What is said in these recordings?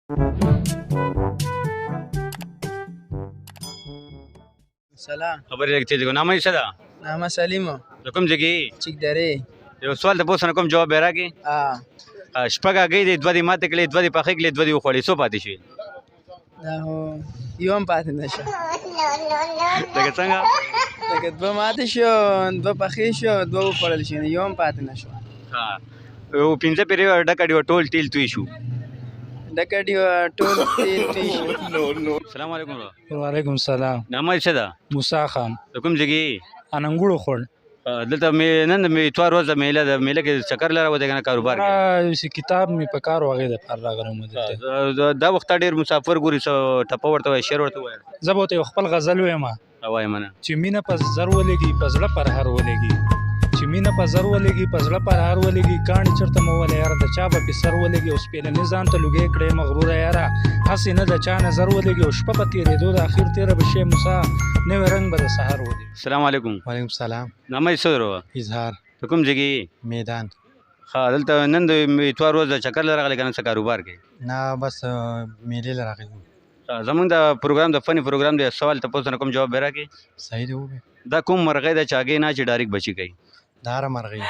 سلام. خبرې لګتې دي نامه یې څه ده؟ نامه سلیمو. د کوم ځای کې یې؟ چیک درې. یو سوال ته پوښتنه کوم جواب یې راکړي. شپږ هګۍ دي، دوه دې ماتې کړې، دوه دې پخې کړې، دوه دې وخوړې، څو پاتې شوې؟ دا خو یو هم پاتې نه شو. لکه څنګه؟ لکه دوه ماتې شو، دوه پخې شو، دوه وخوړل شو، یو هم پاتې نه شو. یو پنځه پیرې ډکه ډېوه ټول تیل توی شو. ډکه ډېوه ټول تیل توی شو. السلام علیکم. وعلیکم السلام. نامه یې څه ده؟ موسی خان. د کوم ځای کې یې؟ اننګوړو خوړ. دلته نن د اتوار ورځ میله ده، میله کې چکر لره ودی کنه کاروبار کې کتاب می په کار وغه د پر راغلم دلته. دا وخت ډیر مسافر ګوري ټپه ورته وای، شعر ورته وای. زبوت خپل غزل وایم وای منه چې مینه په زر ولګي په زړه پر هر ولګي، چې مینه په زر ولګي په زړه پر هر ولګي، کاڼي چرته مو ولې یار د چا په سر ولګي، اوس په نظام ته لګي کړې مغرور یاره، حسې نه د چا نظر ولګي، او شپه په تیرېدو د اخر تیره بشي موسی نوې رنگ به د سحر ولګي. السلام علیکم. وعلیکم السلام. نامه یې څه ده؟ اظهار. د کوم ځای کې یې؟ میدان. ښه دلته نن د اتوار ورځ چکر لره راغلی کنه څه کاروبار کې؟ نه بس میلې لره راغلی. زمونږ د پروګرام د فني پروګرام د سوال ته پوښتنه کوم جواب به راکړي. صحیح دی وبه. دا کوم مرغۍ ده چې هګۍ نه چې ډایرکټ بچي کوي؟ دا هر مرغۍ.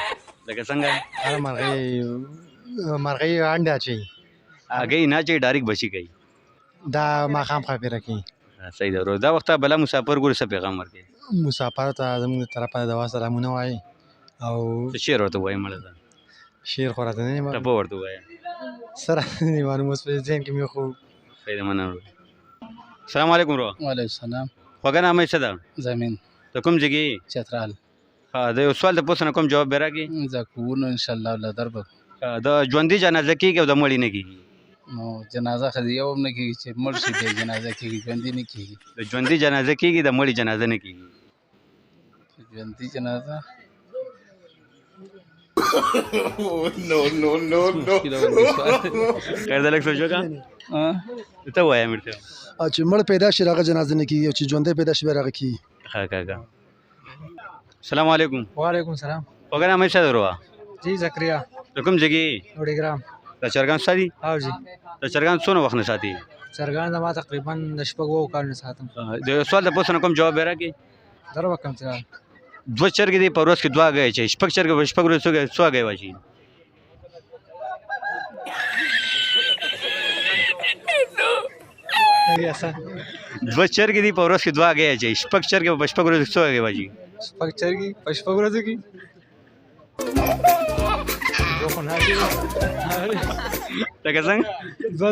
لکه څنګه؟ هر مرغۍ انډه اچوي. هګۍ نه چې ډایرکټ بچي کوي. دا ماښام خبره کوي. صحیح ده. دا وخت بلا مسافر ګوري څه پیغام ورکړي؟ مسافر ته زموږ طرفه د دوا سلامونه وایي او شعر ورته وایي. مړه ده شعر خو راته نه ټپه ورته وایي. سره نه معلوم اوس په ذهن کې مې خو. صحیح ده مننه. السلام علیکم. وعلیکم السلام. خوږه نامه یې څه ده؟ زمین. د کوم ځای کې یې؟ چترال. د یو سوال د پوښتنه کوم جواب به راکړي. زکونو ان شاء الله له درب. د ژوندي جنازه کېږي او د مړي نه کېږي؟ نو جنازه خو یو هم نه کېږي چې مړ شي بیا جنازه کېږي، ژوندي نه کېږي. د ژوندي جنازه کېږي، د مړي جنازه نه کېږي. ژوندي جنازه خیر ده لږ سوچ وکړه. ته وایه مړ ته. چې مړ پیدا شي هغه جنازه نه کېږي، او چې ژوندی پیدا شي بیا هغه کېږي. ښه کاکا. السلام علیکم. وعلیکم السلام. خوږه نامه یې څه ده وروا؟ جی زکریا. د کوم ځای کې یې؟ وډیګرام. د چرګان ساتي؟ او جی. د چرګان څونه وخت نه ساتي؟ چرګان ما تقریبا د شپږو کالونو ساتم. د یو سوال د پوښتنه کوم جواب به راکړي. در وکم چې دوه چرګې دي په ورځ کې دوه هګۍ اچوي، شپږ چرګې په شپږ ورځو څو هګۍ واچوي؟ دوه چرګې دي په ورځ کې دوه هګۍ اچوي، شپږ چرګې په شپږ ورځو کې څو هګۍ واچوي؟ شپږ چرګې په شپږ ورځو کې لکه څنګه؟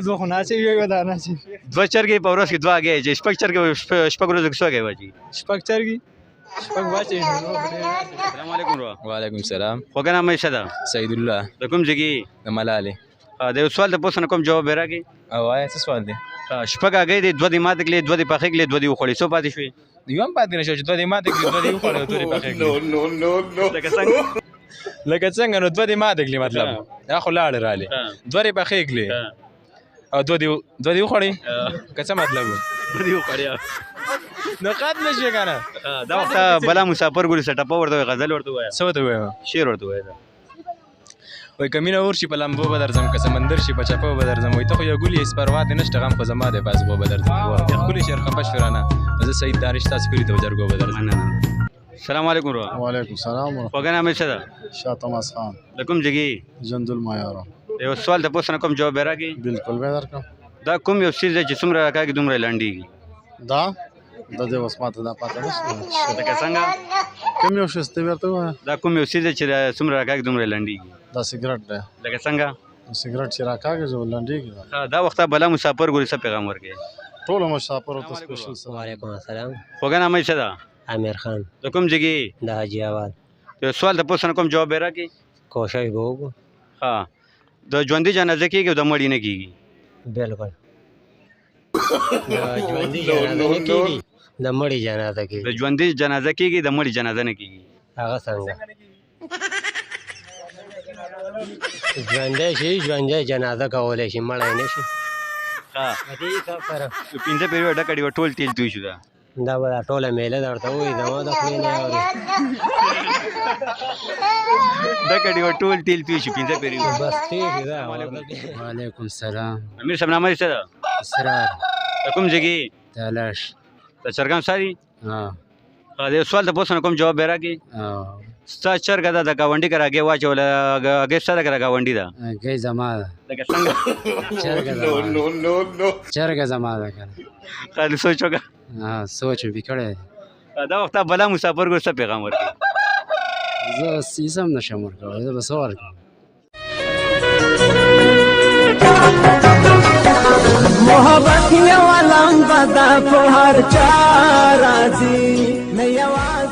دوه خو ناچي یو دانه شي. دوه چرګې په ورځ کې دوه هګۍ اچوي، شپږ چرګې په شپږ ورځو کې څو هګۍ واچوي؟ شپږ چرګې شپږ واچي. السلام علیکم. وعلیکم السلام. خوږه نامه یې څه ده؟ سعید الله. د کوم ځای کې یې؟ د ملالې. د یو سوال د پوښتنه کوم جواب به راکړي. او آیا څه سوال دی؟ شپږ هګۍ دي، دوه دې ماتې کړې، دوه دې پخې کړې، دوه دې وخوړې، څو پاتې شوې؟ یو هم پاتې نه شو چې دوه دې ماتې کړي، دوه دې وخوړې او دوه دې پخې کړي. لکه څنګه؟ لکه څنګه نو دوه دې ماتې کړي مطلب دا خو لاړې رالې، دوه دې پخې کړي او دوه دې وخوړې، که څه مطلب و؟ دوه دې وخوړې نو ختم شي که نه. دا وخت بلا مسافر ګوري څه ټپه ورته وایي، غزل ورته وایي، څه ورته ووایم؟ شعر ورته وایي. وایي که مینه اور شي په لمبو به درځم، که سمندر شي په چپو به درځم، وایي ته خو یو ګل یې سپروا دې نشته غم خو زما دی په ازغو به درځم. د ښکلي شعر خفه شورانه زه سعید دانش تاسو کلي ته په جرګو به درځم. السلام علیکم. وعلیکم السلام. خوږه نامه یې څه ده؟ شاه تماس خان. د کوم ځای کې یې؟ جندول مایارو. یو سوال د پوښتنه کوم جواب به راکړي. بالکل به درکړم. دا کوم یو څیز دی چې څومره راکاږي دومره لنډېږي؟ دا د دې اوس ماته دا پاته نشته. لکه څنګه؟ کوم یو شی ستې ورته وایه؟ دا کوم یو څیز دی چې څومره راکاږي دومره لنډېږي؟ دا سیګرټ دی. لکه څنګه؟ سیګرټ چې راکاږي زه لنډېږي. دا وخت بلا مسافر ګوري څه پیغام ورکړي؟ ټولو مسافرو ته سپیشل سلام. وعلیکم السلام. خوږه نامه یې څه ده؟ امیر خان. د کوم ځای کې یې؟ د حاجي آباد. یو سوال د پوښتنه کوم جواب به راکړي. کوشش به وکړو. ها د ژوندي جنازه کېږي او د مړي نه کېږي؟ بالکل. د ژوندي جنازه نه کېږي، د مړي جنازه کېږي. د ژوندي جنازه کېږي، د مړي جنازه نه کېږي. هغه څنګه؟ ژوندی شي ژوندی جنازه کولی شي، مړی نه شي. ها دې ښه فرق. پنځه پیرې ډکه ډېوه ټول تیل توی شو ده. دا به دا ټوله میله درته ووایي زما د خولې نه اورې دا کډي ټول تیل پیو شي 15 پیری بس ټیک ده وعلیکم السلام امیر صاحب نامه څه ده اسرار کوم ځای تلاش د چرګان ساري ها دا سوال ته پوښتنه کوم جواب به راکړي ستا چرګه ده د ګاونډي کره هګۍ واچوله هګۍ ستا ده که د ګاونډي ده هګۍ زما ده لکه څنګه چرګه زما ده که نه خالي سوچ وکړه سوچ مې کړی دی دا وخت بلا مسافر ګور څه پیغام ورکړي زه هېڅ هم نشم ورکولی زه به څه ورکړم محبت یو لمبه ده په هر چا راځي نه یوازې